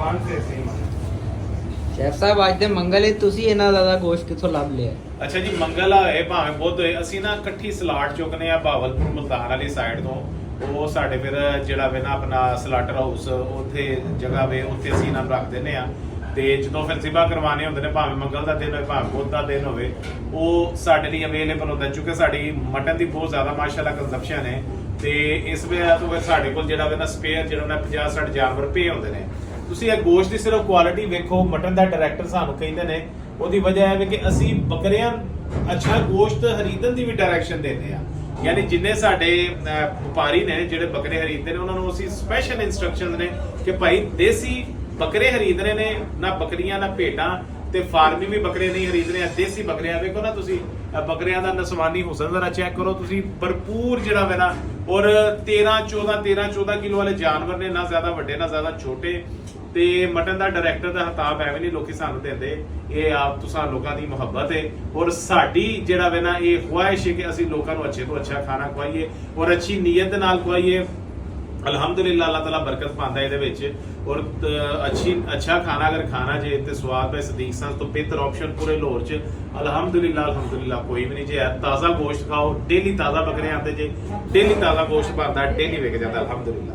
पान से सेम है। ਸ਼ੈਫ ਸਾਹਿਬ ਅੱਜ ਦੇ ਮੰਗਲ ਹੈ, ਤੁਸੀਂ ਇਹਨਾਂ ਜ਼ਿਆਦਾ ਗੋਸ਼ਤ ਕਿੱਥੋਂ ਲੱਭ ਲਿਆ? ਅੱਛਾ ਜੀ, ਮੰਗਲ ਹੋਏ ਭਾਵੇਂ ਬੁੱਧ ਹੋਏ, ਅਸੀਂ ਨਾ ਇਕੱਠੀ ਸਲਾਟ ਚੁੱਕਨੇ ਆ ਬਾਵਲਪੁਰ ਮੁਲਤਾਨ ਵਾਲੀ ਸਾਈਡ ਤੋਂ। ਉਹ ਸਾਡੇ ਫਿਰ ਜਿਹੜਾ ਵੇ ਨਾ ਆਪਣਾ ਸਲਾਟਰ ਹਾਊਸ ਉੱਥੇ ਜਗ੍ਹਾ ਵੇ, ਉੱਥੇ ਅਸੀਂ ਇਹਨਾਂ ਨੂੰ ਰੱਖ ਦਿੰਦੇ ਆ। ਤੇ ਜਦੋਂ ਫਿਰ ਜ਼ਿਬਾ ਕਰਵਾਣੇ ਹੁੰਦੇ ਨੇ, ਭਾਵੇਂ ਮੰਗਲ ਦਾ ਦਿਨ ਹੋਵੇ ਭਾਵੇਂ ਬੁੱਧ ਦਾ ਦਿਨ ਹੋਵੇ, ਉਹ ਸਾਡੇ ਲਈ ਅਵੇਲੇਬਲ ਹੁੰਦਾ। ਕਿਉਂਕਿ ਸਾਡੀ ਮਟਨ ਦੀ ਬਹੁਤ ਜ਼ਿਆਦਾ ਮਾਸ਼ਾਅੱਲਾ ਕੰਜ਼ੰਪਸ਼ਨ ਹੈ, ਤੇ ਇਸ ਵਜ੍ਹਾ ਤੋਂ ਫਿਰ ਸਾਡੇ ਕੋਲ ਜਿਹੜਾ ਵੇ ਨਾ ਸਪੇਅਰ ਜਿਹੜਾ ਨਾ 50-60 ਜਾਨਵਰ ਪਏ ਹੁੰਦੇ ਨੇ। ਤੁਸੀਂ ਇਹ ਗੋਸ਼ਤ ਦੀ ਸਿਰਫ ਕੁਆਲਿਟੀ ਵੇਖੋ। ਮਟਨ ਦਾ ਡਾਇਰੈਕਟਰ ਸਾਨੂੰ ਕਹਿੰਦੇ ਨੇ ਉਹਦੀ ਵਜ੍ਹਾ ਇਹ ਹੈ ਕਿ ਅਸੀਂ ਬੱਕਰੀਆਂ ਅੱਛਾ ਗੋਸ਼ਤ ਖਰੀਦਣ ਦੀ ਵੀ ਡਾਇਰੈਕਸ਼ਨ ਦਿੰਦੇ ਆ। ਯਾਨੀ ਜਿੰਨੇ ਸਾਡੇ ਵਪਾਰੀ ਨੇ ਜਿਹੜੇ ਬੱਕਰੇ ਖਰੀਦਦੇ ਨੇ, ਉਹਨਾਂ ਨੂੰ ਅਸੀਂ ਸਪੈਸ਼ਲ ਇਨਸਟਰਕਸ਼ਨਸ ਨੇ ਕਿ ਭਾਈ ਦੇਸੀ ਬੱਕਰੇ ਖਰੀਦਣੇ ਨੇ, ਨਾ ਬੱਕਰੀਆਂ ਨਾ ਭੇਡਾਂ, ਤੇ ਫਾਰਮੀ ਵੀ ਬੱਕਰੇ ਨਹੀਂ ਖਰੀਦਣੇ ਆ, ਦੇਸੀ ਬੱਕਰੀਆਂ। ਵੇਖੋ ਨਾ ਤੁਸੀਂ ਬੱਕਰੀਆਂ ਦਾ ਨਸਵਾਨੀ ਹੁਸਨ ਜ਼ਰਾ ਚੈੱਕ ਕਰੋ ਤੁਸੀਂ, ਭਰਪੂਰ ਜਿਹੜਾ ਵੇ ਨਾ, ਔਰ 13-14 ਕਿਲੋ ਵਾਲੇ ਜਾਨਵਰ ਨੇ, ਨਾ ਜ਼ਿਆਦਾ ਵੱਡੇ ਨਾ ਜ਼ਿਆਦਾ ਛੋਟੇ। ਤੇ ਮਟਨ ਦਾ ਡਾਇਰੈਕਟਰ ਦਾ ਖਿਤਾਬ ਐਵੇਂ ਨਹੀਂ ਲੋਕੀ ਸਾਨੂੰ ਦਿੰਦੇ, ਇਹ ਆਪ ਤੁਸੀਂ ਲੋਕਾਂ ਦੀ ਮੁਹੱਬਤ ਹੈ, ਔਰ ਸਾਡੀ ਜਿਹੜਾ ਵੇ ਨਾ ਇਹ ਖੁਆਇਸ਼ ਹੈ ਕਿ ਅਸੀਂ ਲੋਕਾਂ ਨੂੰ ਅੱਛੇ ਤੋਂ ਅੱਛਾ ਖਾਣਾ ਖਵਾਈਏ ਔਰ ਅੱਛੀ ਨੀਅਤ ਦੇ ਨਾਲ ਖਵਾਈਏ। ਅਲਹਮਦੁਲਿਲਾ ਅੱਲਾਹ ਤਾਲਾ ਬਰਕਤ ਪਾਉਂਦਾ ਇਹਦੇ ਵਿੱਚ, ਔਰ ਅੱਛਾ ਖਾਣਾ ਅਗਰ ਖਾਣਾ ਜੇ ਤੇ ਸਵਾਦ ਹੈ ਸਦੀਕ ਸਾਂ ਤੋਂ ਬਿਹਤਰ ਆਪਸ਼ਨ ਪੂਰੇ ਲਾਹੌਰ ਚ ਅਲਹਮਦੁਲਿਲਾ ਕੋਈ ਵੀ ਨਹੀਂ। ਜੇ ਤਾਜ਼ਾ ਗੋਸ਼ਤ ਖਾਓ, ਡੇਲੀ ਤਾਜ਼ਾ ਬੱਕਰੇ ਆਉਂਦੇ ਜੇ, ਡੇਲੀ ਤਾਜ਼ਾ ਗੋਸ਼ਤ ਬਣਦਾ, ਡੇਲੀ ਵਿਕ ਜਾਂਦਾ ਅਲਹਮਦੁਲਿਲਾ।